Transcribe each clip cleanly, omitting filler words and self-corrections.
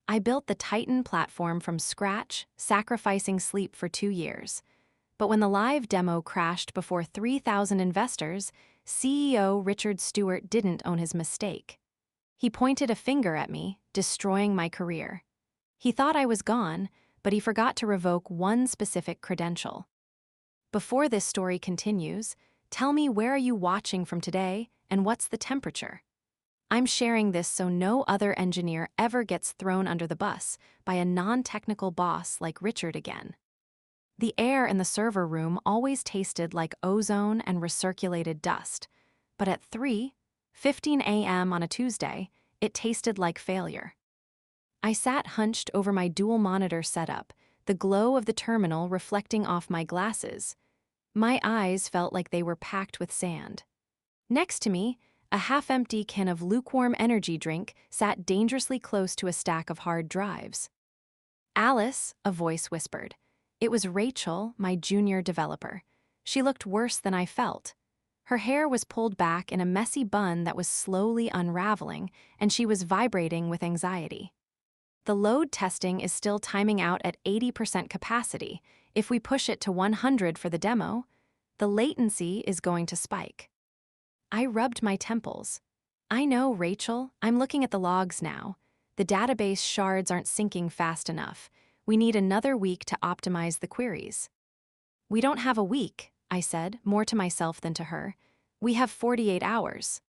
I built the Titan platform from scratch, sacrificing sleep for 2 years. But when the live demo crashed before 3,000 investors, CEO Richard Stewart didn't own his mistake. He pointed a finger at me, destroying my career. He thought I was gone, but he forgot to revoke one specific credential. Before this story continues, tell me, where are you watching from today and what's the temperature? I'm sharing this so no other engineer ever gets thrown under the bus by a non-technical boss like Richard again. The air in the server room always tasted like ozone and recirculated dust, but at 3:15 a.m. on a Tuesday, it tasted like failure. I sat hunched over my dual monitor setup, the glow of the terminal reflecting off my glasses. My eyes felt like they were packed with sand. Next to me, a half-empty can of lukewarm energy drink sat dangerously close to a stack of hard drives. "Alice," a voice whispered. It was Rachel, my junior developer. She looked worse than I felt. Her hair was pulled back in a messy bun that was slowly unraveling, and she was vibrating with anxiety. "The load testing is still timing out at 80% capacity. If we push it to 100 for the demo, the latency is going to spike." I rubbed my temples. "I know, Rachel. I'm looking at the logs now. The database shards aren't syncing fast enough. We need another week to optimize the queries." "We don't have a week," I said, more to myself than to her. "We have 48 hours.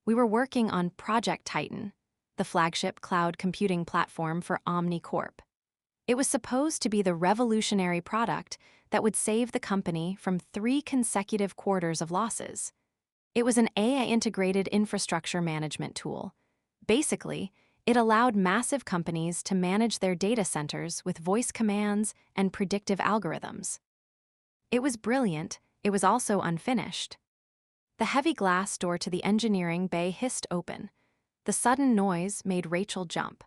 We were working on Project Titan, the flagship cloud computing platform for OmniCorp. It was supposed to be the revolutionary product that would save the company from 3 consecutive quarters of losses. It was an AI-integrated infrastructure management tool. Basically, it allowed massive companies to manage their data centers with voice commands and predictive algorithms. It was brilliant. It was also unfinished. The heavy glass door to the engineering bay hissed open. The sudden noise made Rachel jump.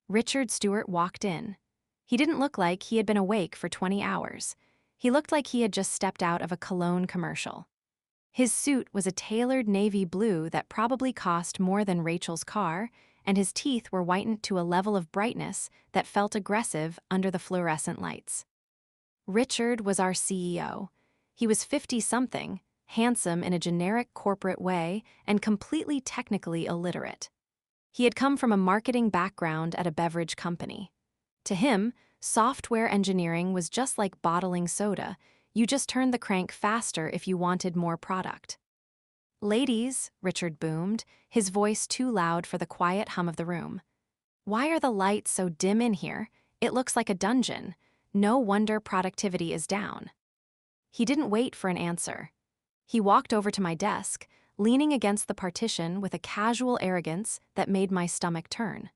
Richard Stewart walked in. He didn't look like he had been awake for 20 hours. He looked like he had just stepped out of a cologne commercial. His suit was a tailored navy blue that probably cost more than Rachel's car, and his teeth were whitened to a level of brightness that felt aggressive under the fluorescent lights. Richard was our CEO. He was 50-something, handsome in a generic corporate way, and completely technically illiterate. He had come from a marketing background at a beverage company. To him, software engineering was just like bottling soda. You just turned the crank faster if you wanted more product. "Ladies," Richard boomed, his voice too loud for the quiet hum of the room. "Why are the lights so dim in here? It looks like a dungeon. No wonder productivity is down." He didn't wait for an answer. He walked over to my desk, leaning against the partition with a casual arrogance that made my stomach turn.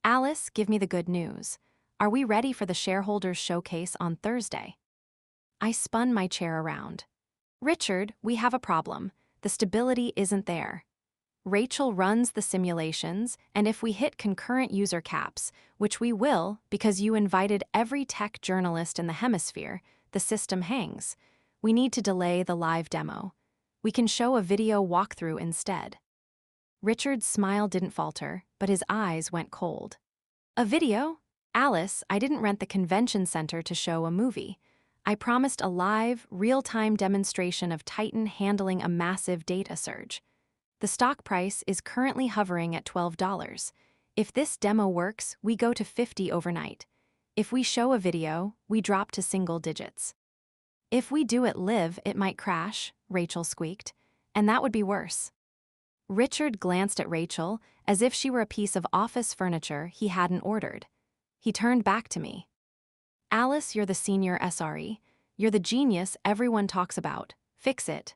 "Alice, give me the good news. Are we ready for the shareholders' showcase on Thursday?" I spun my chair around. "Richard, we have a problem. The stability isn't there. Rachel runs the simulations, and if we hit concurrent user caps, which we will because you invited every tech journalist in the hemisphere, the system hangs. We need to delay the live demo. We can show a video walkthrough instead." Richard's smile didn't falter, but his eyes went cold. "A video? Alice, I didn't rent the convention center to show a movie. I promised a live, real-time demonstration of Titan handling a massive data surge. The stock price is currently hovering at $12. If this demo works, we go to 50 overnight. If we show a video, we drop to single digits. If we do it live, it might crash," Rachel squeaked, "and that would be worse." Richard glanced at Rachel as if she were a piece of office furniture he hadn't ordered. He turned back to me. "Alice, you're the senior SRE. You're the genius everyone talks about. Fix it."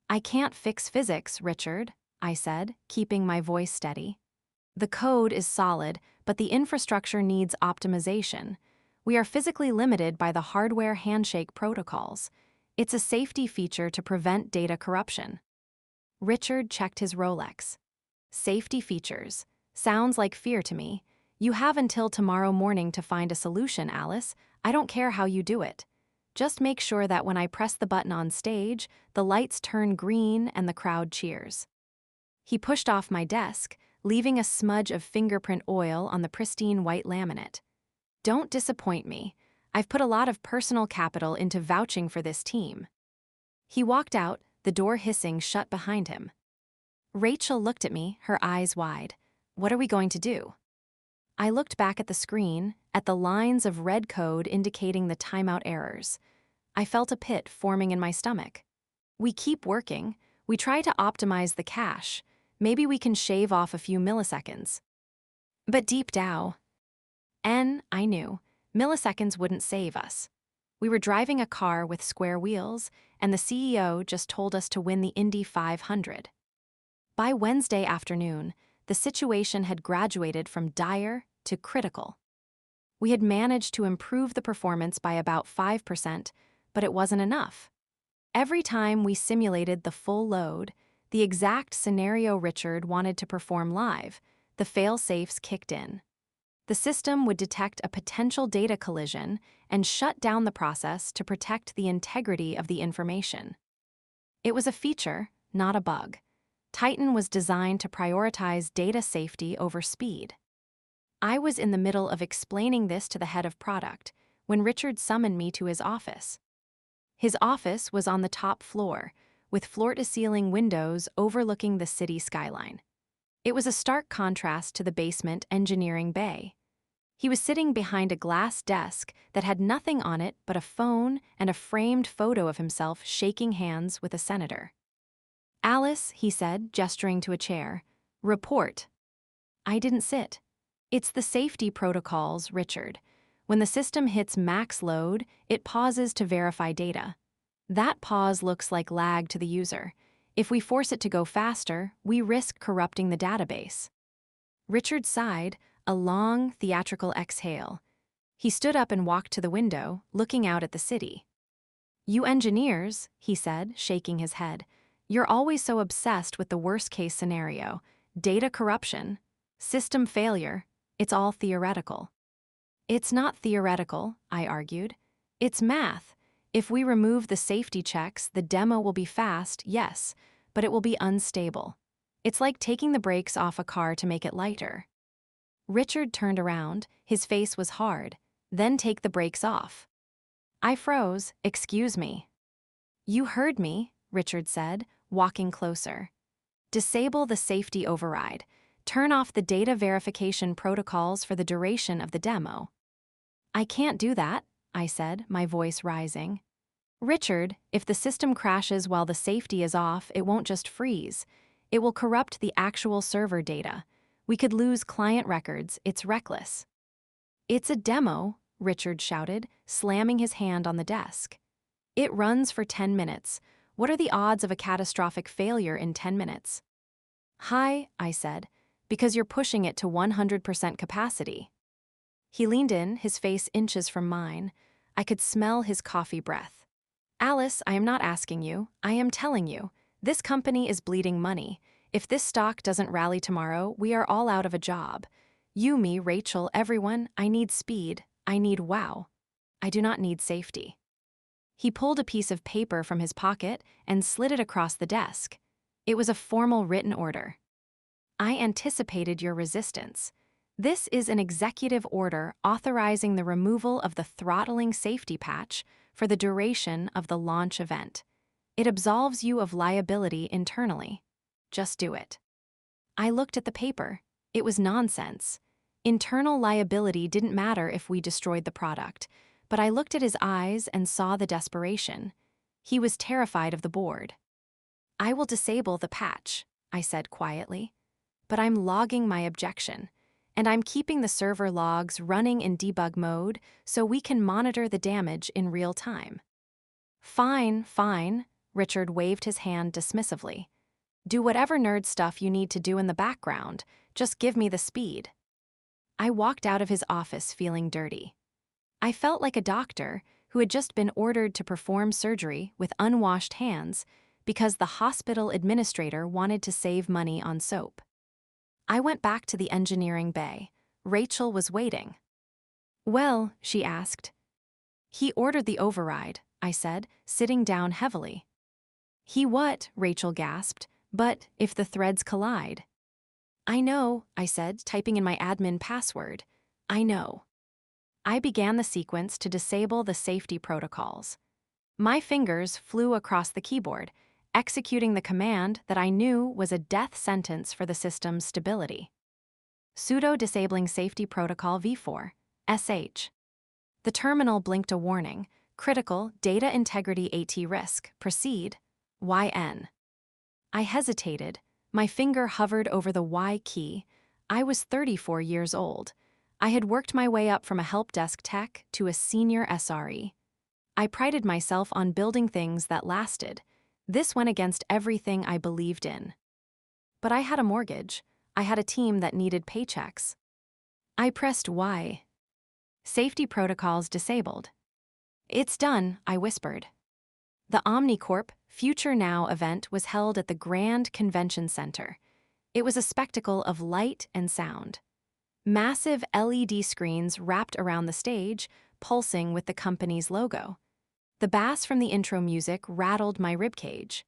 "I can't fix physics, Richard," I said, keeping my voice steady. "The code is solid, but the infrastructure needs optimization. We are physically limited by the hardware handshake protocols. It's a safety feature to prevent data corruption." Richard checked his Rolex. "Safety features. Sounds like fear to me. You have until tomorrow morning to find a solution, Alice. I don't care how you do it. Just make sure that when I press the button on stage, the lights turn green and the crowd cheers." He pushed off my desk, leaving a smudge of fingerprint oil on the pristine white laminate. "Don't disappoint me. I've put a lot of personal capital into vouching for this team." He walked out, the door hissing shut behind him. Rachel looked at me, her eyes wide. "What are we going to do?" I looked back at the screen, at the lines of red code indicating the timeout errors. I felt a pit forming in my stomach. "We keep working. We try to optimize the cache. Maybe we can shave off a few milliseconds." But deep down, I knew, milliseconds wouldn't save us. We were driving a car with square wheels, and the CEO just told us to win the Indy 500. By Wednesday afternoon, the situation had graduated from dire to critical. We had managed to improve the performance by about 5%, but it wasn't enough. Every time we simulated the full load, the exact scenario Richard wanted to perform live, the fail-safes kicked in. The system would detect a potential data collision and shut down the process to protect the integrity of the information. It was a feature, not a bug. Titan was designed to prioritize data safety over speed. I was in the middle of explaining this to the head of product when Richard summoned me to his office. His office was on the top floor, with floor-to-ceiling windows overlooking the city skyline. It was a stark contrast to the basement engineering bay. He was sitting behind a glass desk that had nothing on it but a phone and a framed photo of himself shaking hands with a senator. "Alice," he said, gesturing to a chair, "report." I didn't sit. "It's the safety protocols, Richard. When the system hits max load, it pauses to verify data. That pause looks like lag to the user. If we force it to go faster, we risk corrupting the database." Richard sighed, a long, theatrical exhale. He stood up and walked to the window, looking out at the city. "You engineers," he said, shaking his head, "you're always so obsessed with the worst-case scenario. Data corruption, system failure, it's all theoretical." "It's not theoretical," I argued. "It's math. If we remove the safety checks, the demo will be fast, yes, but it will be unstable. It's like taking the brakes off a car to make it lighter." Richard turned around, his face was hard. "Then take the brakes off." I froze. "Excuse me." "You heard me," Richard said, walking closer. "Disable the safety override. Turn off the data verification protocols for the duration of the demo." "I can't do that," I said, my voice rising. "Richard, if the system crashes while the safety is off, it won't just freeze. It will corrupt the actual server data. We could lose client records. It's reckless." "It's a demo," Richard shouted, slamming his hand on the desk. "It runs for 10 minutes. What are the odds of a catastrophic failure in 10 minutes? "High," I said, "because you're pushing it to 100% capacity." He leaned in, his face inches from mine. I could smell his coffee breath. "Alice, I am not asking you. I am telling you. This company is bleeding money. If this stock doesn't rally tomorrow, we are all out of a job. You, me, Rachel, everyone, I need speed. I need wow. I do not need safety." He pulled a piece of paper from his pocket and slid it across the desk. It was a formal written order. "I anticipated your resistance. This is an executive order authorizing the removal of the throttling safety patch for the duration of the launch event. It absolves you of liability internally. Just do it." I looked at the paper. It was nonsense. Internal liability didn't matter if we destroyed the product, but I looked at his eyes and saw the desperation. He was terrified of the board. "I will disable the patch," I said quietly. "But I'm logging my objection, and I'm keeping the server logs running in debug mode so we can monitor the damage in real time." "Fine, fine," Richard waved his hand dismissively. "Do whatever nerd stuff you need to do in the background. Just give me the speed." I walked out of his office feeling dirty. I felt like a doctor who had just been ordered to perform surgery with unwashed hands because the hospital administrator wanted to save money on soap. I went back to the engineering bay. Rachel was waiting. "Well," she asked. "He ordered the override," I said, sitting down heavily. "He what?" Rachel gasped. "But if the threads collide?" I know, I said, typing in my admin password. I know. I began the sequence to disable the safety protocols. My fingers flew across the keyboard, executing the command that I knew was a death sentence for the system's stability. Sudo disabling safety protocol v4, sh. The terminal blinked a warning, critical data integrity AT risk, proceed, yn. I hesitated, my finger hovered over the Y key. I was 34 years old. I had worked my way up from a help desk tech to a senior SRE. I prided myself on building things that lasted. This went against everything I believed in. But I had a mortgage. I had a team that needed paychecks. I pressed Y. Safety protocols disabled. It's done, I whispered. The OmniCorp Future Now event was held at the Grand Convention Center. It was a spectacle of light and sound. Massive LED screens wrapped around the stage, pulsing with the company's logo. The bass from the intro music rattled my ribcage.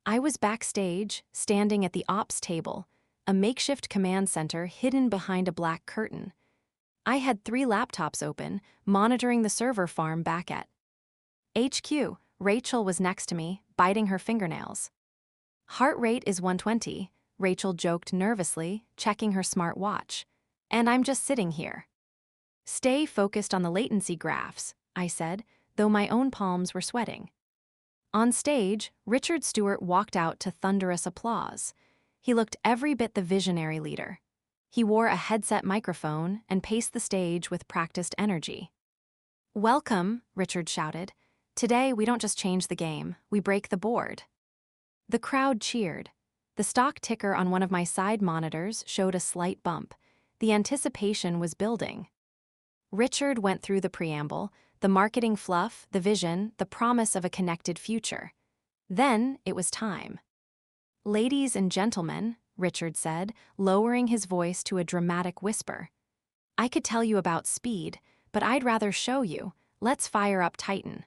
I was backstage, standing at the ops table, a makeshift command center hidden behind a black curtain. I had 3 laptops open, monitoring the server farm back at HQ. Rachel was next to me, biting her fingernails. Heart rate is 120, Rachel joked nervously, checking her smart watch. And I'm just sitting here. Stay focused on the latency graphs, I said, though my own palms were sweating. On stage, Richard Stewart walked out to thunderous applause. He looked every bit the visionary leader. He wore a headset microphone and paced the stage with practiced energy. Welcome, Richard shouted. Today, we don't just change the game, we break the board. The crowd cheered. The stock ticker on one of my side monitors showed a slight bump. The anticipation was building. Richard went through the preamble, the marketing fluff, the vision, the promise of a connected future. Then it was time. Ladies and gentlemen, Richard said, lowering his voice to a dramatic whisper. I could tell you about speed, but I'd rather show you. Let's fire up Titan.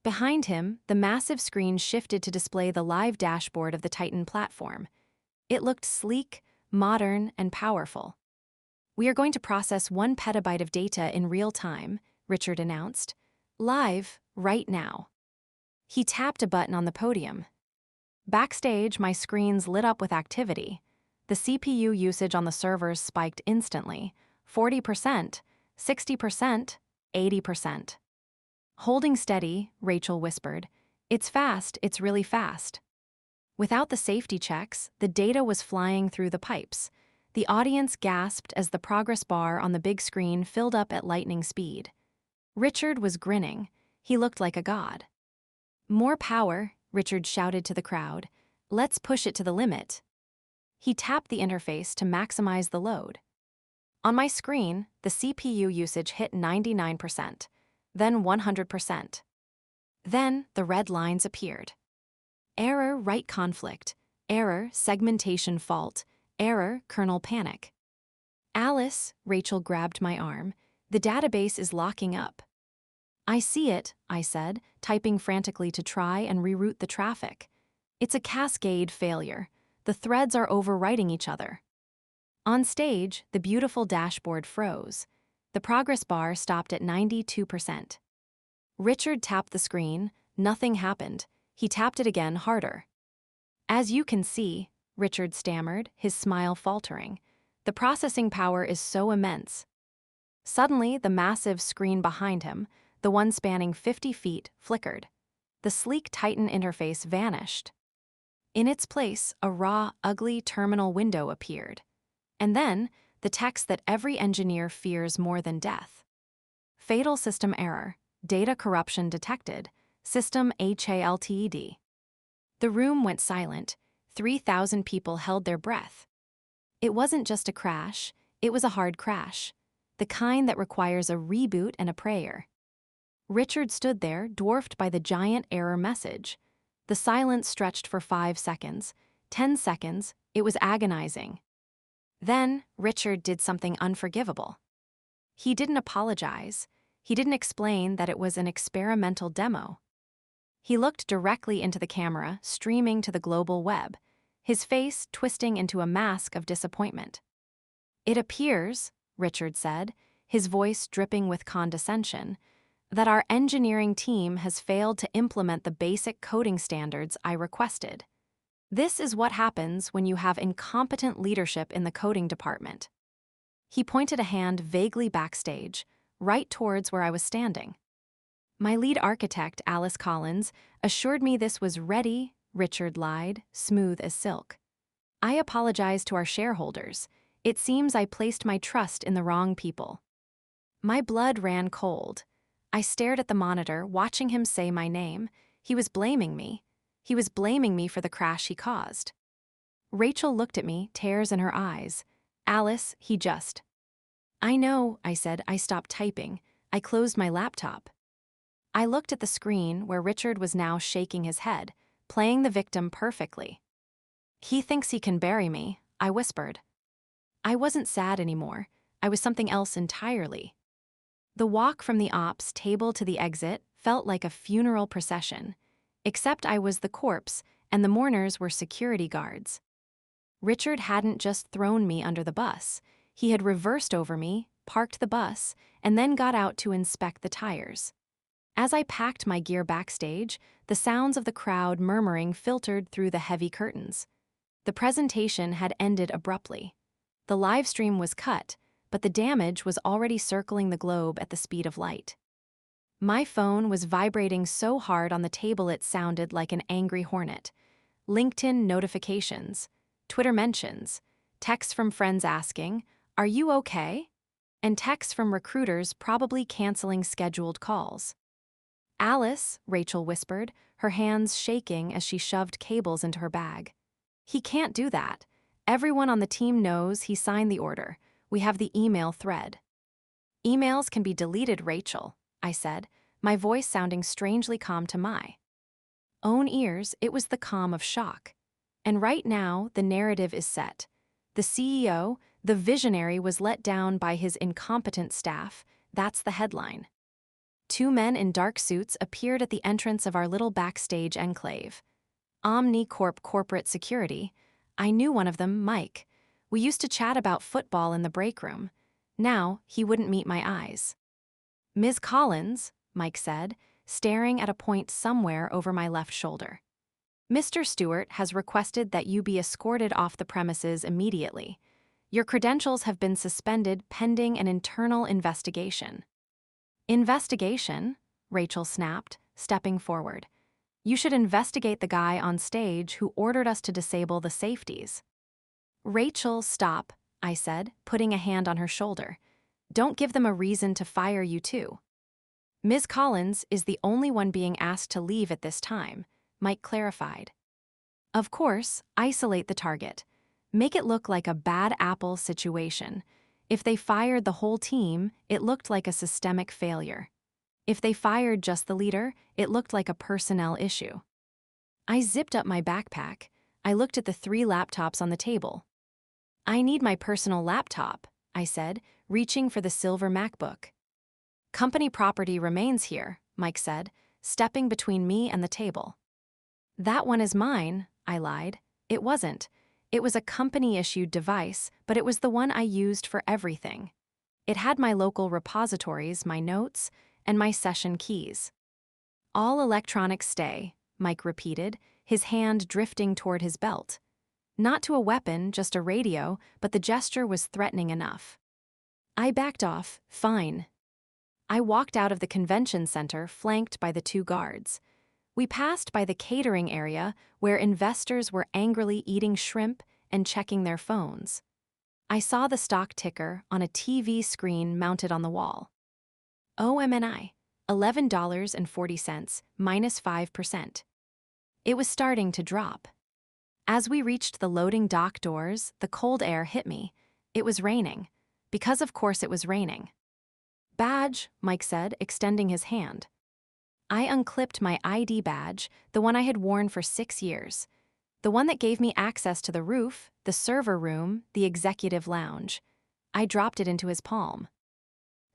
Behind him, the massive screen shifted to display the live dashboard of the Titan platform. It looked sleek, modern, and powerful. We are going to process 1 petabyte of data in real time, Richard announced. Live, right now. He tapped a button on the podium. Backstage, my screens lit up with activity. The CPU usage on the servers spiked instantly. 40%, 60%, 80%. Holding steady, Rachel whispered. It's fast, it's really fast. Without the safety checks, the data was flying through the pipes. The audience gasped as the progress bar on the big screen filled up at lightning speed. Richard was grinning. He looked like a god. More power, Richard shouted to the crowd. Let's push it to the limit. He tapped the interface to maximize the load. On my screen, the CPU usage hit 99%, then 100%. Then the red lines appeared. Error, write conflict. Error, segmentation fault. Error, kernel panic. Alice, Rachel grabbed my arm. The database is locking up. I see it, I said, typing frantically to try and reroute the traffic. It's a cascade failure. The threads are overwriting each other. On stage, the beautiful dashboard froze. The progress bar stopped at 92%. Richard tapped the screen. Nothing happened. He tapped it again harder. As you can see, Richard stammered, his smile faltering. The processing power is so immense. Suddenly, the massive screen behind him, the one spanning 50 feet, flickered. The sleek Titan interface vanished. In its place, a raw, ugly terminal window appeared. And then, the text that every engineer fears more than death. Fatal system error, data corruption detected, system HALTED. The room went silent. 3,000 people held their breath. It wasn't just a crash, it was a hard crash. The kind that requires a reboot and a prayer. Richard stood there, dwarfed by the giant error message. The silence stretched for 5 seconds. 10 seconds, it was agonizing. Then, Richard did something unforgivable. He didn't apologize. He didn't explain that it was an experimental demo. He looked directly into the camera, streaming to the global web. his face twisting into a mask of disappointment. "It appears," Richard said, his voice dripping with condescension, "that our engineering team has failed to implement the basic coding standards I requested. This is what happens when you have incompetent leadership in the coding department." He pointed a hand vaguely backstage, right towards where I was standing. "My lead architect, Alice Collins, assured me this was ready," Richard lied, smooth as silk. "I apologize to our shareholders. It seems I placed my trust in the wrong people." My blood ran cold. I stared at the monitor, watching him say my name. He was blaming me. He was blaming me for the crash he caused. Rachel looked at me, tears in her eyes. "Alice, he just—" "I know," I said. I stopped typing. I closed my laptop. I looked at the screen where Richard was now shaking his head, playing the victim perfectly. "He thinks he can bury me," I whispered. I wasn't sad anymore. I was something else entirely. The walk from the ops table to the exit felt like a funeral procession, except I was the corpse and the mourners were security guards. Richard hadn't just thrown me under the bus. He had reversed over me, parked the bus, and then got out to inspect the tires. As I packed my gear backstage, the sounds of the crowd murmuring filtered through the heavy curtains. The presentation had ended abruptly. The live stream was cut, but the damage was already circling the globe at the speed of light. My phone was vibrating so hard on the table it sounded like an angry hornet. LinkedIn notifications, Twitter mentions, texts from friends asking, "Are you okay?" and texts from recruiters probably canceling scheduled calls. "Alice," Rachel whispered, her hands shaking as she shoved cables into her bag. "He can't do that. Everyone on the team knows he signed the order. We have the email thread." "Emails can be deleted, Rachel," I said, my voice sounding strangely calm to my own ears. It was the calm of shock. And right now, the narrative is set. The CEO, the visionary, was let down by his incompetent staff. That's the headline. Two men in dark suits appeared at the entrance of our little backstage enclave. OmniCorp Corporate Security. I knew one of them, Mike. We used to chat about football in the break room. Now, he wouldn't meet my eyes. "Ms. Collins," Mike said, staring at a point somewhere over my left shoulder. "Mr. Stewart has requested that you be escorted off the premises immediately. Your credentials have been suspended pending an internal investigation." "Investigation?" Rachel snapped, stepping forward. "You should investigate the guy on stage who ordered us to disable the safeties." "Rachel, stop," I said, putting a hand on her shoulder. "Don't give them a reason to fire you too." "Ms. Collins is the only one being asked to leave at this time," Mike clarified. "Of course, isolate the target. Make it look like a bad apple situation. If they fired the whole team, it looked like a systemic failure. If they fired just the leader, it looked like a personnel issue." I zipped up my backpack. I looked at the 3 laptops on the table. "I need my personal laptop," I said, reaching for the silver MacBook. "Company property remains here," Mike said, stepping between me and the table. "That one is mine," I lied. It wasn't. It was a company-issued device, but it was the one I used for everything. It had my local repositories, my notes, and my session keys. "All electronics stay," Mike repeated, his hand drifting toward his belt. Not to a weapon, just a radio, but the gesture was threatening enough. I backed off. "Fine." I walked out of the convention center, flanked by the 2 guards. We passed by the catering area, where investors were angrily eating shrimp and checking their phones. I saw the stock ticker on a TV screen mounted on the wall. OMNI, $11.40, minus 5%. It was starting to drop. As we reached the loading dock doors, the cold air hit me. It was raining. Because of course it was raining. "Badge," Mike said, extending his hand. I unclipped my ID badge, the one I had worn for 6 years. The one that gave me access to the roof, the server room, the executive lounge. I dropped it into his palm.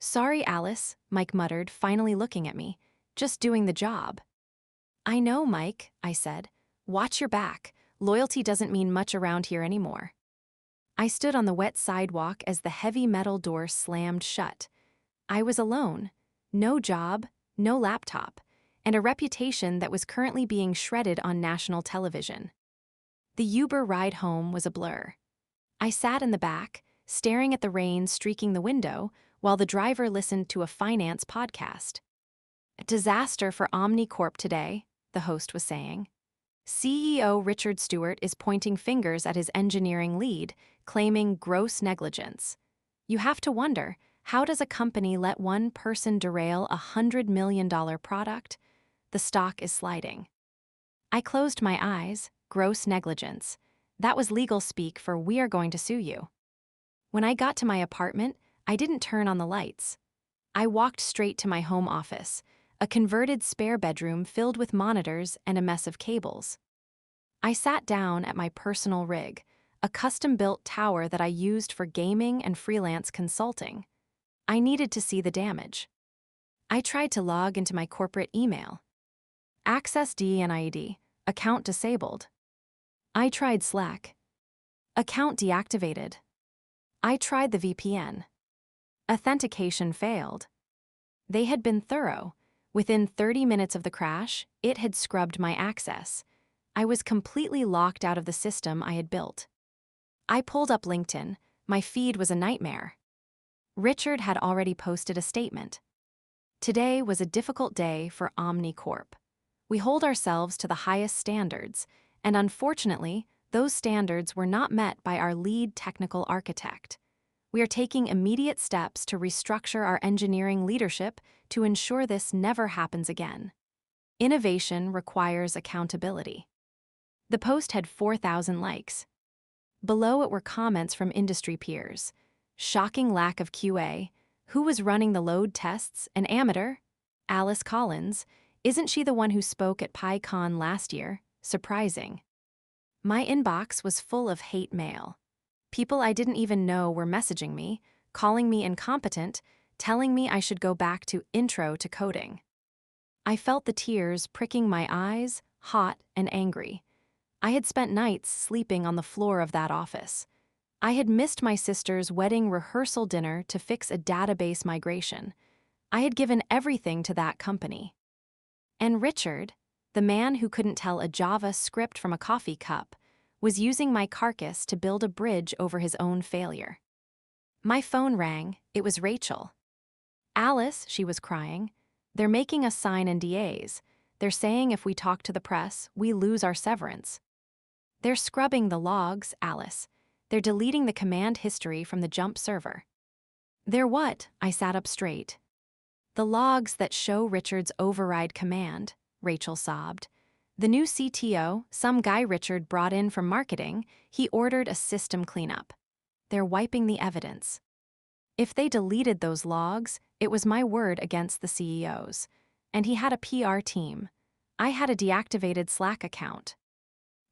"Sorry, Alice," Mike muttered, finally looking at me. "Just doing the job." "I know, Mike," I said. "Watch your back. Loyalty doesn't mean much around here anymore. I stood on the wet sidewalk as the heavy metal door slammed shut. I was alone. No job, no laptop, and a reputation that was currently being shredded on national television. The Uber ride home was a blur. I sat in the back, staring at the rain streaking the window, while the driver listened to a finance podcast. "A disaster for Omnicorp today," the host was saying. CEO Richard Stewart is pointing fingers at his engineering lead, claiming gross negligence. You have to wonder, how does a company let one person derail a $100 million product? The stock is sliding. I closed my eyes. Gross negligence. That was legal speak for "we are going to sue you." When I got to my apartment, I didn't turn on the lights. I walked straight to my home office, a converted spare bedroom filled with monitors and a mess of cables. I sat down at my personal rig, a custom-built tower that I used for gaming and freelance consulting. I needed to see the damage. I tried to log into my corporate email. Access denied. Account disabled. I tried Slack. Account deactivated. I tried the VPN. Authentication failed. They had been thorough. Within 30 minutes of the crash, it had scrubbed my access. I was completely locked out of the system I had built. I pulled up LinkedIn. My feed was a nightmare. Richard had already posted a statement. Today was a difficult day for Omnicorp. We hold ourselves to the highest standards, and unfortunately, those standards were not met by our lead technical architect. We are taking immediate steps to restructure our engineering leadership to ensure this never happens again. Innovation requires accountability. The post had 4,000 likes. Below it were comments from industry peers. Shocking lack of QA. Who was running the load tests? An amateur? Alice Collins. Isn't she the one who spoke at PyCon last year? Surprising. My inbox was full of hate mail. People I didn't even know were messaging me, calling me incompetent, telling me I should go back to intro to coding. I felt the tears pricking my eyes, hot and angry. I had spent nights sleeping on the floor of that office. I had missed my sister's wedding rehearsal dinner to fix a database migration. I had given everything to that company. And Richard, the man who couldn't tell a Java script from a coffee cup, was using my carcass to build a bridge over his own failure. My phone rang. It was Rachel. "Alice," she was crying, "they're making us sign NDAs. They're saying if we talk to the press, we lose our severance. They're scrubbing the logs, Alice. They're deleting the command history from the jump server." "They're what?" I sat up straight. "The logs that show Richard's override command," Rachel sobbed. "The new CTO, some guy Richard brought in from marketing, he ordered a system cleanup. They're wiping the evidence. If they deleted those logs, it was my word against the CEO's. And he had a PR team. I had a deactivated Slack account."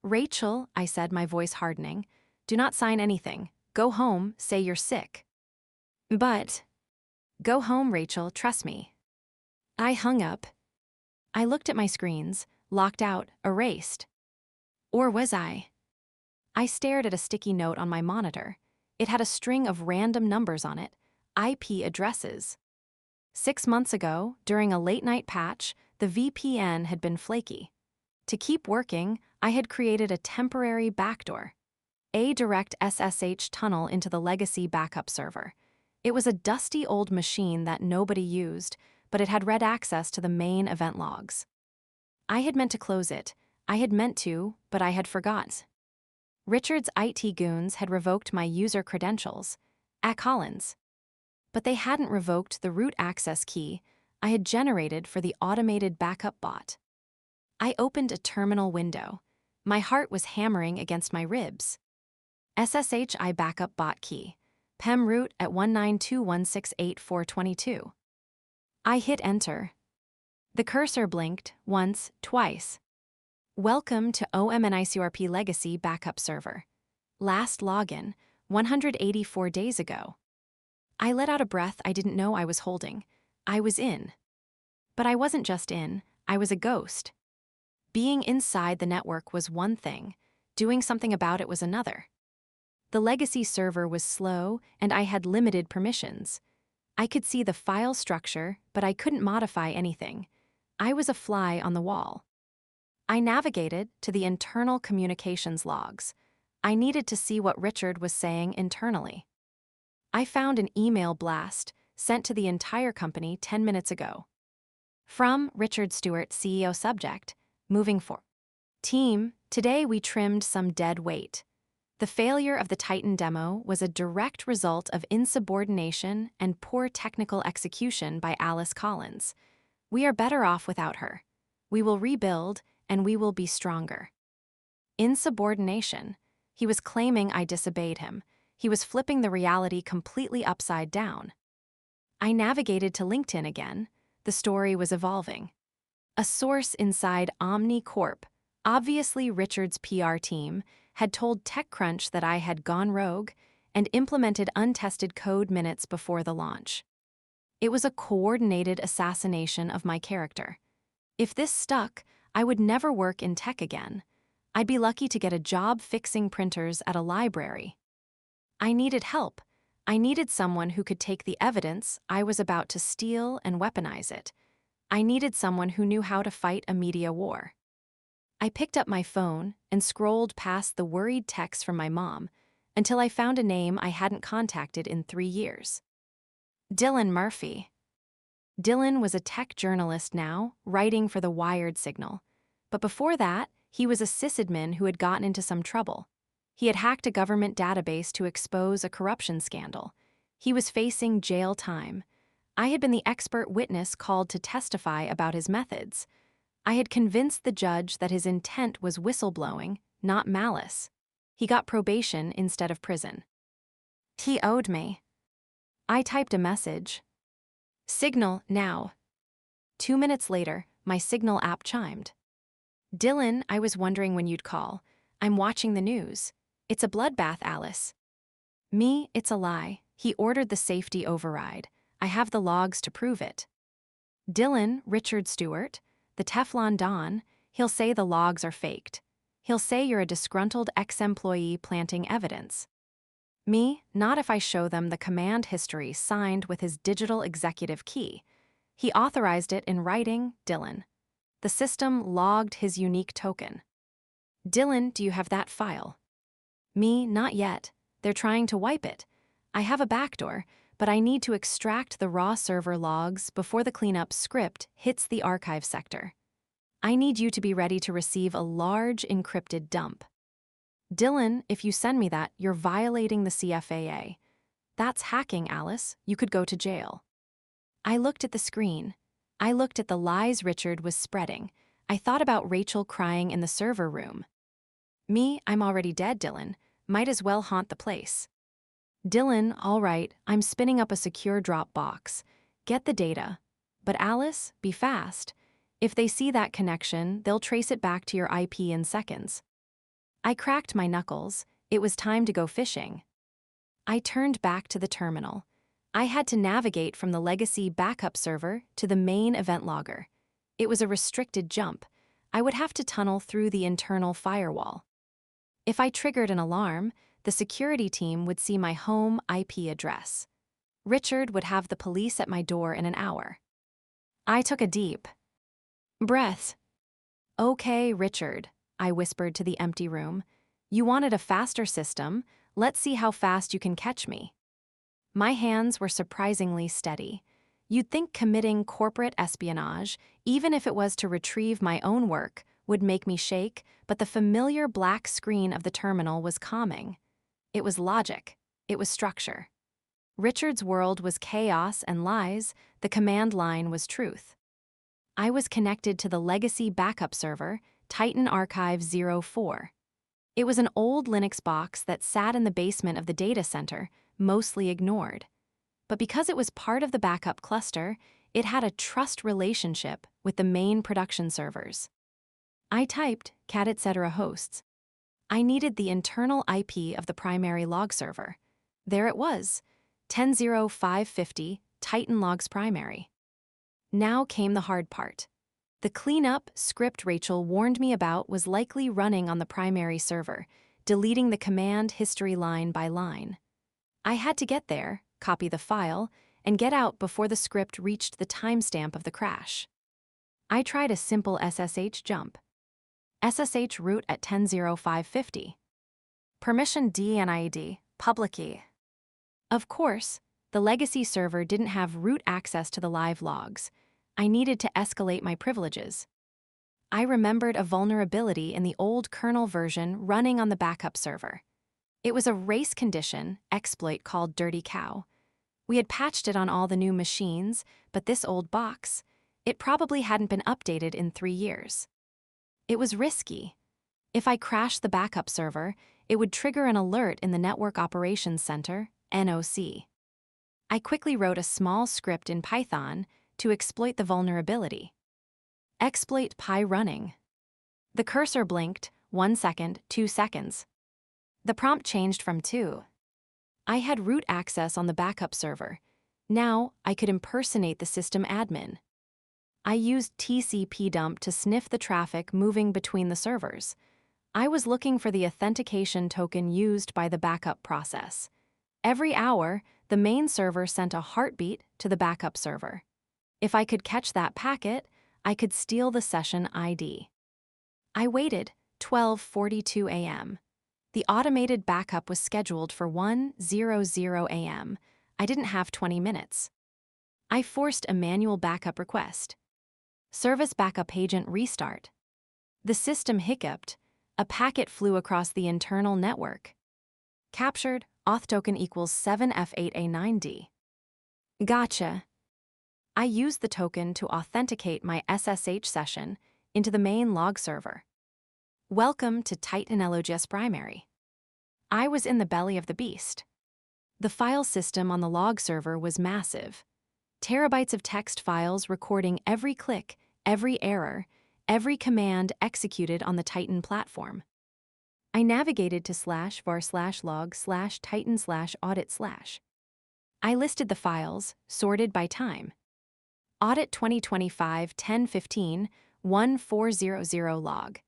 "Rachel," I said, my voice hardening, "do not sign anything. Go home, say you're sick." "But..." "Go home, Rachel, trust me." I hung up. I looked at my screens, locked out, erased. Or was I? I stared at a sticky note on my monitor. It had a string of random numbers on it, IP addresses. 6 months ago, during a late-night patch, the VPN had been flaky. To keep working, I had created a temporary backdoor, a direct SSH tunnel into the legacy backup server. It was a dusty old machine that nobody used, but it had read access to the main event logs. I had meant to close it. I had meant to, but I had forgot. Richard's IT goons had revoked my user credentials at Collins. But they hadn't revoked the root access key I had generated for the automated backup bot. I opened a terminal window. My heart was hammering against my ribs. SSHI backup bot key. PEM root at 192.168.422. I hit enter. The cursor blinked once, twice. Welcome to OMNICRP Legacy Backup Server. Last login, 184 days ago. I let out a breath I didn't know I was holding. I was in. But I wasn't just in, I was a ghost. Being inside the network was one thing. Doing something about it was another. The legacy server was slow, and I had limited permissions. I could see the file structure, but I couldn't modify anything. I was a fly on the wall. I navigated to the internal communications logs. I needed to see what Richard was saying internally. I found an email blast sent to the entire company 10 minutes ago. From Richard Stewart, CEO. Subject: moving forward. Team, today we trimmed some dead weight. The failure of the Titan demo was a direct result of insubordination and poor technical execution by Alice Collins. We are better off without her. We will rebuild, and we will be stronger. Insubordination. He was claiming I disobeyed him. He was flipping the reality completely upside down. I navigated to LinkedIn again. The story was evolving. A source inside Omni Corp, obviously Richard's PR team, had told TechCrunch that I had gone rogue and implemented untested code minutes before the launch. It was a coordinated assassination of my character. If this stuck, I would never work in tech again. I'd be lucky to get a job fixing printers at a library. I needed help. I needed someone who could take the evidence I was about to steal and weaponize it. I needed someone who knew how to fight a media war. I picked up my phone and scrolled past the worried texts from my mom until I found a name I hadn't contacted in 3 years. Dylan Murphy. Dylan was a tech journalist now, writing for the Wired Signal. But before that, he was a sysadmin who had gotten into some trouble. He had hacked a government database to expose a corruption scandal. He was facing jail time. I had been the expert witness called to testify about his methods. I had convinced the judge that his intent was whistleblowing, not malice. He got probation instead of prison. He owed me. I typed a message. Signal, now. 2 minutes later, my Signal app chimed. Dylan, I was wondering when you'd call. I'm watching the news. It's a bloodbath, Alice. Me, it's a lie. He ordered the safety override. I have the logs to prove it. Dylan, Richard Stewart, the Teflon Don, he'll say the logs are faked. He'll say you're a disgruntled ex-employee planting evidence. Me, not if I show them the command history signed with his digital executive key. He authorized it in writing, Dylan. The system logged his unique token. Dylan, do you have that file? Me, not yet. They're trying to wipe it. I have a backdoor, but I need to extract the raw server logs before the cleanup script hits the archive sector. I need you to be ready to receive a large encrypted dump. Dylan, if you send me that, you're violating the CFAA. That's hacking, Alice. You could go to jail. I looked at the screen. I looked at the lies Richard was spreading. I thought about Rachel crying in the server room. Me, I'm already dead, Dylan. Might as well haunt the place. Dylan, all right, I'm spinning up a secure Dropbox. Get the data. But Alice, be fast. If they see that connection, they'll trace it back to your IP in seconds. I cracked my knuckles. It was time to go fishing. I turned back to the terminal. I had to navigate from the legacy backup server to the main event logger. It was a restricted jump. I would have to tunnel through the internal firewall. If I triggered an alarm, the security team would see my home IP address. Richard would have the police at my door in an hour. I took a deep breath. Okay, Richard, I whispered to the empty room. You wanted a faster system. Let's see how fast you can catch me. My hands were surprisingly steady. You'd think committing corporate espionage, even if it was to retrieve my own work, would make me shake, but the familiar black screen of the terminal was calming. It was logic. It was structure. Richard's world was chaos and lies. The command line was truth. I was connected to the legacy backup server, Titan Archive 04. It was an old Linux box that sat in the basement of the data center, mostly ignored. But because it was part of the backup cluster, it had a trust relationship with the main production servers. I typed cat etc. hosts. I needed the internal IP of the primary log server. There it was, 10.0.550 Titan Logs Primary. Now came the hard part. The cleanup script Rachel warned me about was likely running on the primary server, deleting the command history line by line. I had to get there, copy the file, and get out before the script reached the timestamp of the crash. I tried a simple SSH jump. SSH root at 10.0550. Permission DNID, public key. Of course, the legacy server didn't have root access to the live logs. I needed to escalate my privileges. I remembered a vulnerability in the old kernel version running on the backup server. It was a race condition exploit called Dirty Cow. We had patched it on all the new machines, but this old box, it probably hadn't been updated in 3 years. It was risky. If I crashed the backup server, it would trigger an alert in the Network Operations Center, NOC. I quickly wrote a small script in Python to exploit the vulnerability. Exploit py running. The cursor blinked, 1 second, 2 seconds. The prompt changed from 2. I had root access on the backup server. Now I could impersonate the system admin. I used tcpdump to sniff the traffic moving between the servers. I was looking for the authentication token used by the backup process. Every hour, the main server sent a heartbeat to the backup server. If I could catch that packet, I could steal the session ID. I waited, 12:42 a.m. The automated backup was scheduled for 1:00 a.m. I didn't have 20 minutes. I forced a manual backup request. Service backup agent restart. The system hiccuped. A packet flew across the internal network. Captured, auth token equals 7F8A9D. Gotcha. I used the token to authenticate my SSH session into the main log server. Welcome to Untitled primary. I was in the belly of the beast. The file system on the log server was massive. Terabytes of text files recording every click, every error, every command executed on the Titan platform. I navigated to /var/log/titan/audit/. I listed the files, sorted by time. Audit 2025-10-15-1400 log.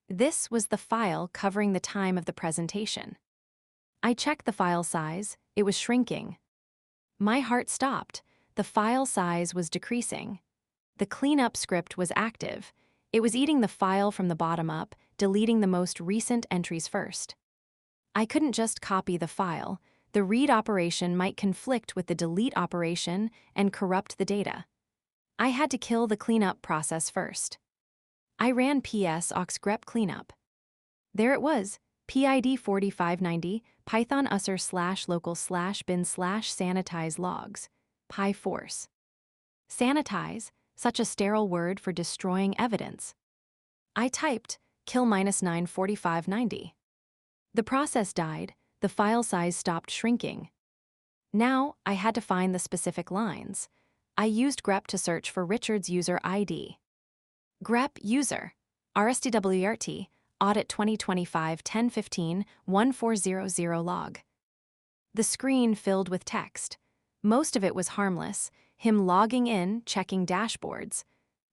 This was the file covering the time of the presentation. I checked the file size. It was shrinking. My heart stopped. The file size was decreasing. The cleanup script was active. It was eating the file from the bottom up, deleting the most recent entries first. I couldn't just copy the file. The read operation might conflict with the delete operation and corrupt the data. I had to kill the cleanup process first. I ran ps aux grep cleanup. There it was, PID 4590, Python usr/local/bin/sanitize logs, pyforce. Sanitize, such a sterile word for destroying evidence. I typed, kill -94590. The process died, the file size stopped shrinking. Now I had to find the specific lines. I used grep to search for Richard's user ID. Grep user, rstwrt, audit 2025-10-15-1400 log. The screen filled with text. Most of it was harmless, him logging in, checking dashboards.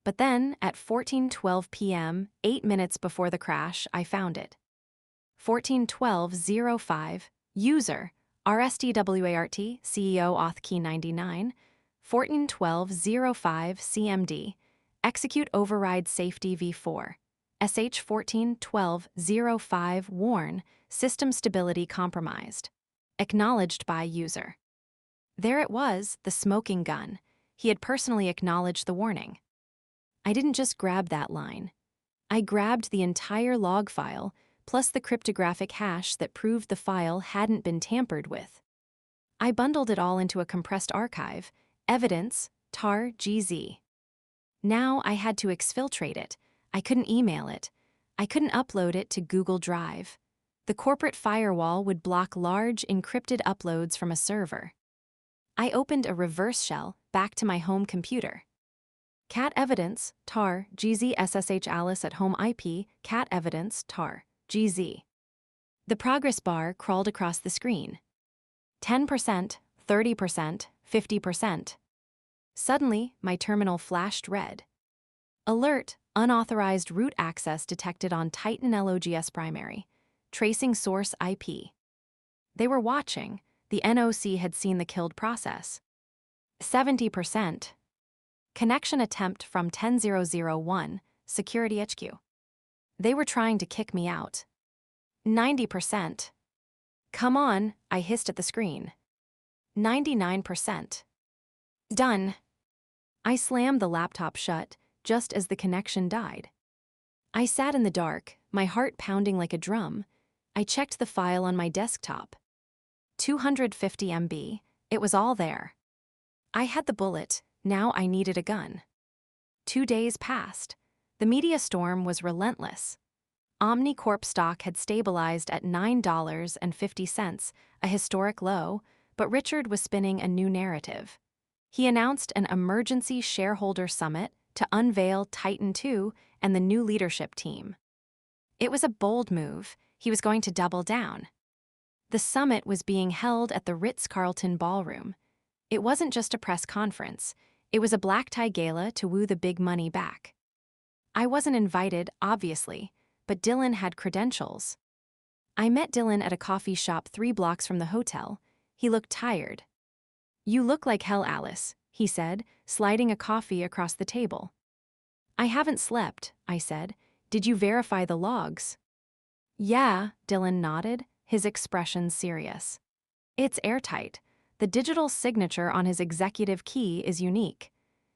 But then, at 14:12 p.m., 8 minutes before the crash, I found it. 14:12:05, user, rstwart, CEO auth key 99, 14:12:05 CMD, execute override safety v4, sh 14:12:05 warn, system stability compromised. Acknowledged by user. There it was, the smoking gun. He had personally acknowledged the warning. I didn't just grab that line. I grabbed the entire log file, plus the cryptographic hash that proved the file hadn't been tampered with. I bundled it all into a compressed archive, evidence, tar gz. Now I had to exfiltrate it. I couldn't email it. I couldn't upload it to Google Drive. The corporate firewall would block large encrypted uploads from a server. I opened a reverse shell back to my home computer. Cat evidence, tar, gz ssh alice at home IP, cat evidence, tar, gz. The progress bar crawled across the screen. 10%, 30%, 50%. Suddenly, my terminal flashed red. Alert, unauthorized root access detected on Titan LOGS primary. Tracing source IP. They were watching. The NOC had seen the killed process. 70%. Connection attempt from 10001, Security HQ. They were trying to kick me out. 90%. Come on, I hissed at the screen. 99%. Done. I slammed the laptop shut just as the connection died. I sat in the dark, my heart pounding like a drum. I checked the file on my desktop. 250 MB, it was all there. I had the bullet, now I needed a gun. 2 days passed. The media storm was relentless. Omnicorp stock had stabilized at $9.50, a historic low, but Richard was spinning a new narrative. He announced an emergency shareholder summit to unveil Titan II and the new leadership team. It was a bold move. He was going to double down. The summit was being held at the Ritz-Carlton Ballroom. It wasn't just a press conference. It was a black-tie gala to woo the big money back. I wasn't invited, obviously, but Dylan had credentials. I met Dylan at a coffee shop 3 blocks from the hotel. He looked tired. "You look like hell, Alice," he said, sliding a coffee across the table. "I haven't slept," I said. "Did you verify the logs?" "Yeah," Dylan nodded, his expression serious. "It's airtight. The digital signature on his executive key is unique.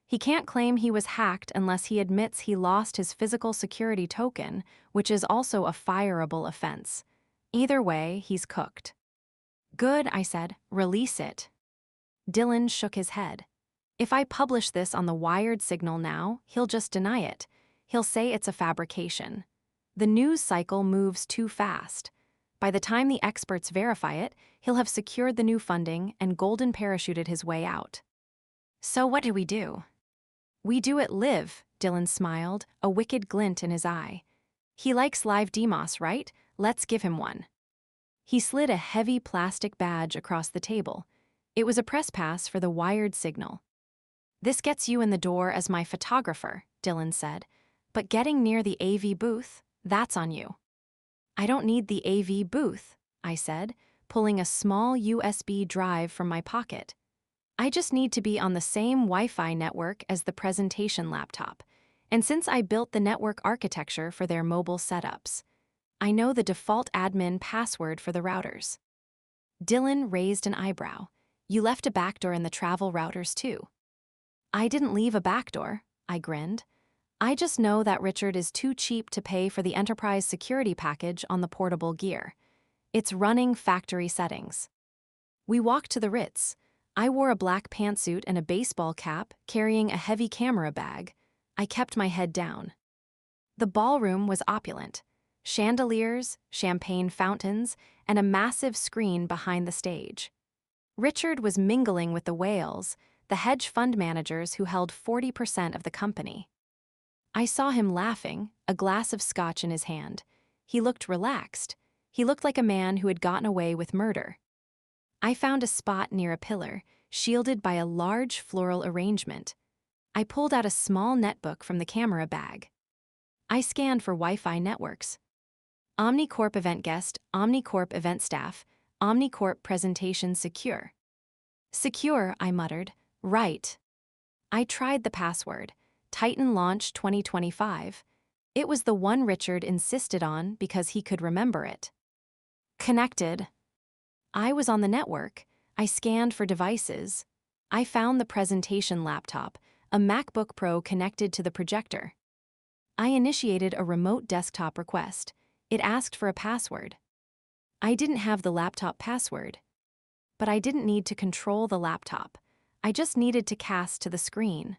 He can't claim he was hacked unless he admits he lost his physical security token, which is also a fireable offense. Either way, he's cooked." "Good," I said. "Release it." Dylan shook his head. "If I publish this on the Wired signal now, he'll just deny it. He'll say it's a fabrication. The news cycle moves too fast. By the time the experts verify it, he'll have secured the new funding and golden parachuted his way out." "So what do we do?" "We do it live," Dylan smiled, a wicked glint in his eye. "He likes live demos, right? Let's give him one." He slid a heavy plastic badge across the table. It was a press pass for the Wired signal. "This gets you in the door as my photographer," Dylan said. "But getting near the AV booth, that's on you." "I don't need the AV booth," I said, pulling a small USB drive from my pocket. "I just need to be on the same Wi-Fi network as the presentation laptop. And since I built the network architecture for their mobile setups, I know the default admin password for the routers." Dylan raised an eyebrow. "You left a backdoor in the travel routers too." "I didn't leave a backdoor," I grinned. "I just know that Richard is too cheap to pay for the enterprise security package on the portable gear. It's running factory settings." We walked to the Ritz. I wore a black pantsuit and a baseball cap, carrying a heavy camera bag. I kept my head down. The ballroom was opulent. Chandeliers, champagne fountains, and a massive screen behind the stage. Richard was mingling with the whales, the hedge fund managers who held 40% of the company. I saw him laughing, a glass of scotch in his hand. He looked relaxed. He looked like a man who had gotten away with murder. I found a spot near a pillar, shielded by a large floral arrangement. I pulled out a small netbook from the camera bag. I scanned for Wi-Fi networks. Omnicorp event guest, Omnicorp event staff, Omnicorp presentation secure. "Secure," I muttered. "Right." I tried the password. Titan Launch 2025. It was the one Richard insisted on because he could remember it. Connected. I was on the network. I scanned for devices. I found the presentation laptop, a MacBook Pro connected to the projector. I initiated a remote desktop request. It asked for a password. I didn't have the laptop password. But I didn't need to control the laptop. I just needed to cast to the screen.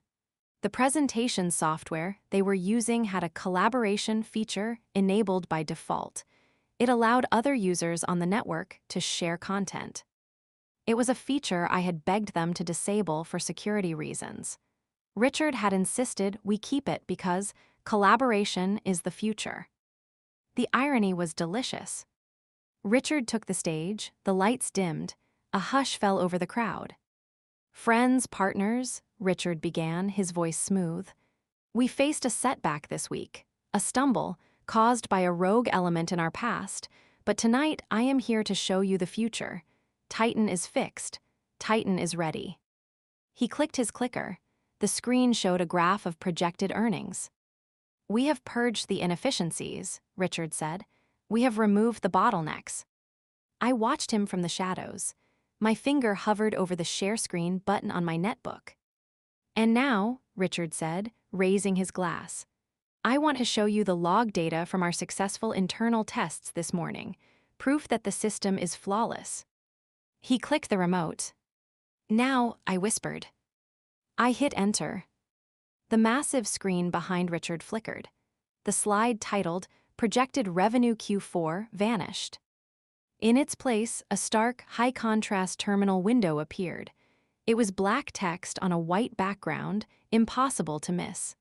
The presentation software they were using had a collaboration feature enabled by default. It allowed other users on the network to share content. It was a feature I had begged them to disable for security reasons. Richard had insisted we keep it because collaboration is the future. The irony was delicious. Richard took the stage, the lights dimmed, a hush fell over the crowd. "Friends, partners," Richard began, his voice smooth. We faced a setback this week, a stumble caused by a rogue element in our past, but tonight I am here to show you the future. Titan is fixed. Titan is ready. He clicked his clicker. The screen showed a graph of projected earnings. We have purged the inefficiencies, Richard said. We have removed the bottlenecks. I watched him from the shadows. My finger hovered over the share screen button on my netbook. And now, Richard said, raising his glass, I want to show you the log data from our successful internal tests this morning, proof that the system is flawless. He clicked the remote. Now, I whispered. I hit enter. The massive screen behind Richard flickered. The slide titled Projected Revenue Q4 vanished. In its place, a stark, high-contrast terminal window appeared. It was black text on a white background, impossible to miss.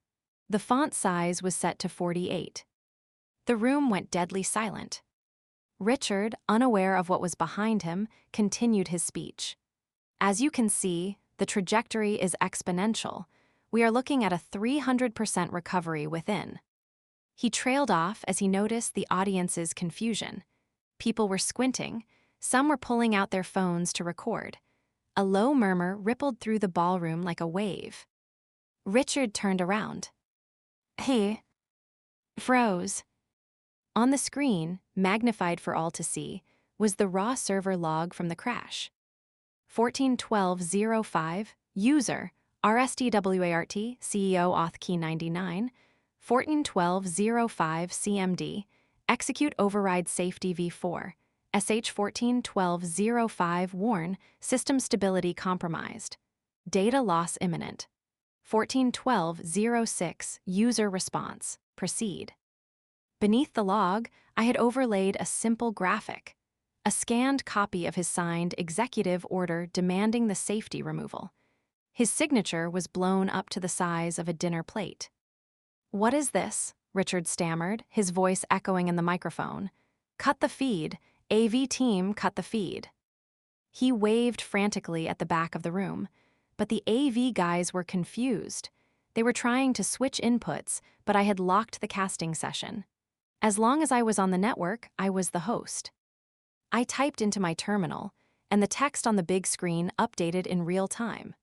The font size was set to 48. The room went deadly silent. Richard, unaware of what was behind him, continued his speech. As you can see, the trajectory is exponential. We are looking at a 300% recovery within. He trailed off as he noticed the audience's confusion. People were squinting. Some were pulling out their phones to record. A low murmur rippled through the ballroom like a wave. Richard turned around. He froze. On the screen, magnified for all to see, was the raw server log from the crash. 141205, user, RSTWART, CEO auth key 99, 141205 CMD, execute override safety v4, SH141205 warn, system stability compromised. Data loss imminent. 141206 user response, proceed. Beneath the log, I had overlaid a simple graphic, a scanned copy of his signed executive order demanding the safety removal. His signature was blown up to the size of a dinner plate. What is this? Richard stammered, his voice echoing in the microphone. Cut the feed. AV team, cut the feed. He waved frantically at the back of the room, but the AV guys were confused. They were trying to switch inputs, but I had locked the casting session. As long as I was on the network, I was the host. I typed into my terminal, and the text on the big screen updated in real time.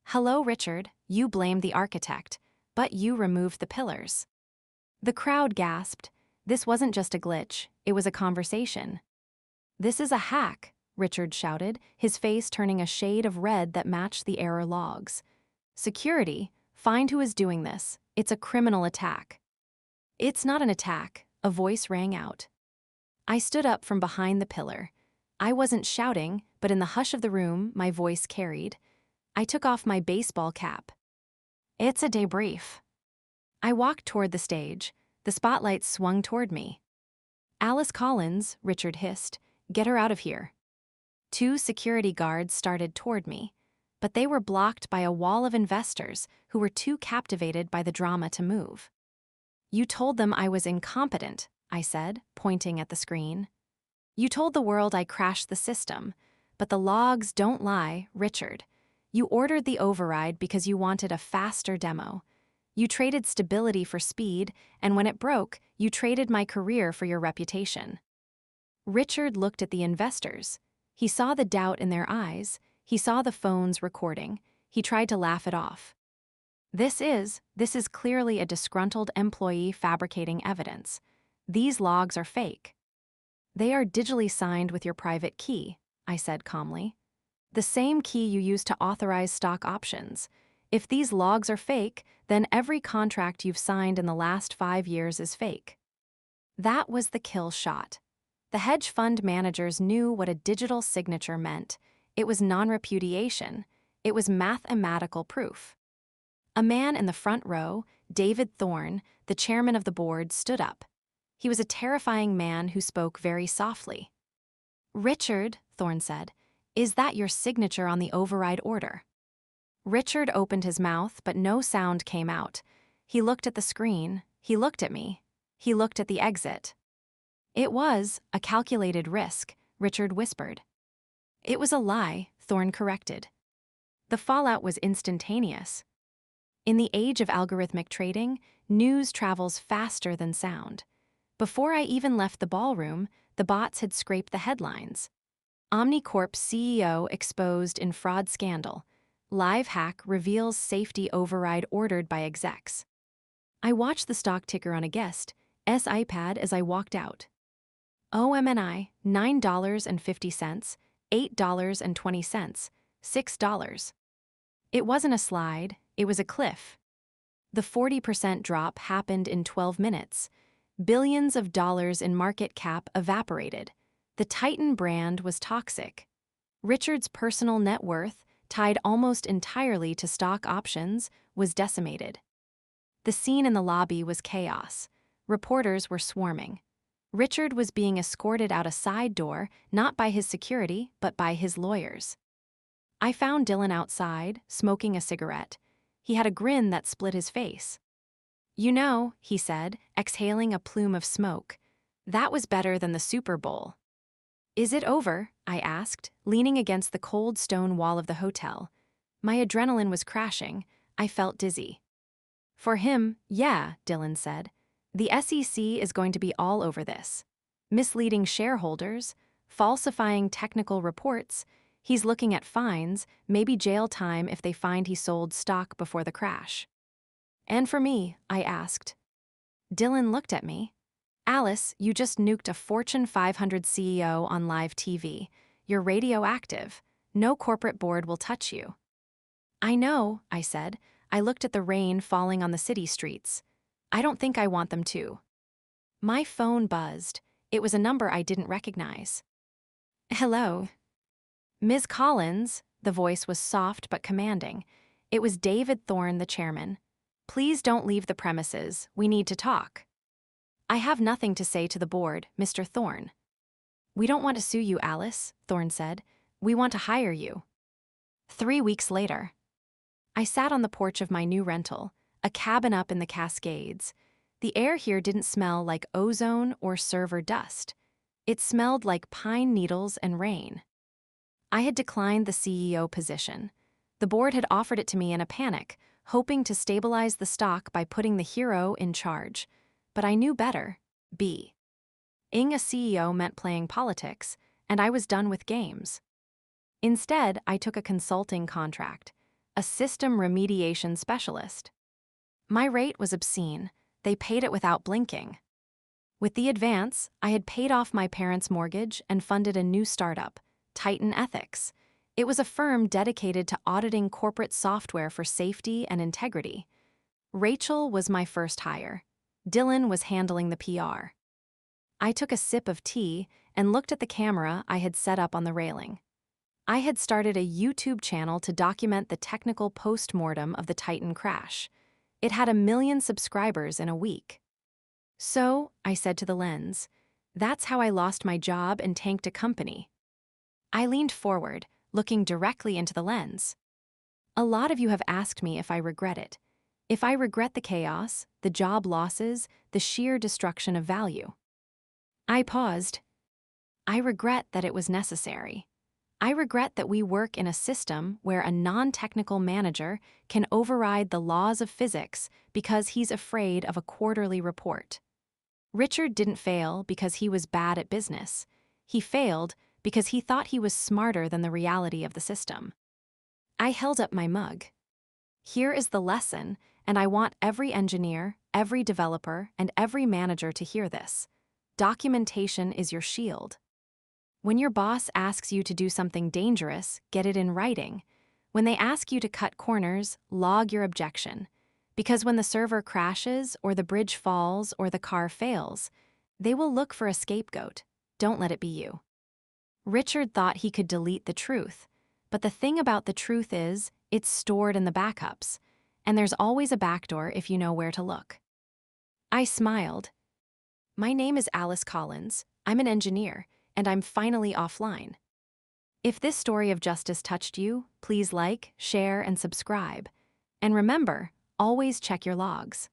Hello, Richard, you blamed the architect, but you removed the pillars. The crowd gasped. This wasn't just a glitch, it was a conversation. This is a hack, Richard shouted, his face turning a shade of red that matched the error logs. Security, find who is doing this. It's a criminal attack. It's not an attack, a voice rang out. I stood up from behind the pillar. I wasn't shouting, but in the hush of the room, my voice carried. I took off my baseball cap. It's a debrief. I walked toward the stage. The spotlight swung toward me. Alice Collins, Richard hissed, get her out of here. 2 security guards started toward me, but they were blocked by a wall of investors who were too captivated by the drama to move. You told them I was incompetent, I said, pointing at the screen. You told the world I crashed the system, but the logs don't lie, Richard. You ordered the override because you wanted a faster demo. You traded stability for speed, and when it broke, you traded my career for your reputation. Richard looked at the investors. He saw the doubt in their eyes. He saw the phones recording. He tried to laugh it off. This is clearly a disgruntled employee fabricating evidence. These logs are fake. They are digitally signed with your private key, I said calmly. The same key you use to authorize stock options. If these logs are fake, then every contract you've signed in the last 5 years is fake. That was the kill shot. The hedge fund managers knew what a digital signature meant. It was non-repudiation. It was mathematical proof. A man in the front row, David Thorne, the chairman of the board, stood up. He was a terrifying man who spoke very softly. Richard, Thorne said, is that your signature on the override order? Richard opened his mouth, but no sound came out. He looked at the screen. He looked at me. He looked at the exit. It was a calculated risk, Richard whispered. It was a lie, Thorne corrected. The fallout was instantaneous. In the age of algorithmic trading, news travels faster than sound. Before I even left the ballroom, the bots had scraped the headlines. Omnicorp CEO exposed in fraud scandal. Live hack reveals safety override ordered by execs. I watched the stock ticker on a guest's iPad as I walked out. OMNI, $9.50, $8.20, $6. It wasn't a slide, it was a cliff. The 40% drop happened in 12 minutes. Billions of dollars in market cap evaporated. The Titan brand was toxic. Richard's personal net worth, tied almost entirely to stock options, was decimated. The scene in the lobby was chaos. Reporters were swarming. Richard was being escorted out a side door, not by his security, but by his lawyers. I found Dylan outside, smoking a cigarette. He had a grin that split his face. "You know," he said, exhaling a plume of smoke, "that was better than the Super Bowl." "Is it over?" I asked, leaning against the cold stone wall of the hotel. My adrenaline was crashing. I felt dizzy. "For him, yeah," Dylan said. "The SEC is going to be all over this. Misleading shareholders, falsifying technical reports. He's looking at fines, maybe jail time if they find he sold stock before the crash." "And for me?" I asked. Dylan looked at me. "Alice, you just nuked a Fortune 500 CEO on live TV. You're radioactive. No corporate board will touch you." "I know," I said. I looked at the rain falling on the city streets. "I don't think I want them to." My phone buzzed. It was a number I didn't recognize. "Hello." "Ms. Collins," the voice was soft but commanding. It was David Thorne, the chairman. "Please don't leave the premises. We need to talk." "I have nothing to say to the board, Mr. Thorne." "We don't want to sue you, Alice," Thorne said. "We want to hire you." 3 weeks later. I sat on the porch of my new rental, a cabin up in the Cascades. The air here didn't smell like ozone or server dust. It smelled like pine needles and rain. I had declined the CEO position. The board had offered it to me in a panic, hoping to stabilize the stock by putting the hero in charge. But I knew better. Being a CEO meant playing politics, and I was done with games. Instead, I took a consulting contract, a system remediation specialist. My rate was obscene. They paid it without blinking. With the advance, I had paid off my parents' mortgage and funded a new startup, Titan Ethics. It was a firm dedicated to auditing corporate software for safety and integrity. Rachel was my first hire. Dylan was handling the PR. I took a sip of tea and looked at the camera I had set up on the railing. I had started a YouTube channel to document the technical post-mortem of the Titan crash. It had 1 million subscribers in a week. "So," I said to the lens, "that's how I lost my job and tanked a company." I leaned forward, looking directly into the lens. "A lot of you have asked me if I regret it. If I regret the chaos, the job losses, the sheer destruction of value." I paused. "I regret that it was necessary. I regret that we work in a system where a non-technical manager can override the laws of physics because he's afraid of a quarterly report. Richard didn't fail because he was bad at business. He failed because he thought he was smarter than the reality of the system." I held up my mug. Here is the lesson, and I want every engineer, every developer, and every manager to hear this. Documentation is your shield. When your boss asks you to do something dangerous, get it in writing. When they ask you to cut corners, log your objection. Because when the server crashes, or the bridge falls, or the car fails, they will look for a scapegoat. Don't let it be you. Richard thought he could delete the truth, but the thing about the truth is, it's stored in the backups, and there's always a backdoor if you know where to look. I smiled. "My name is Alice Collins. I'm an engineer, and I'm finally offline." If this story of justice touched you, please like, share, and subscribe. And remember, always check your logs.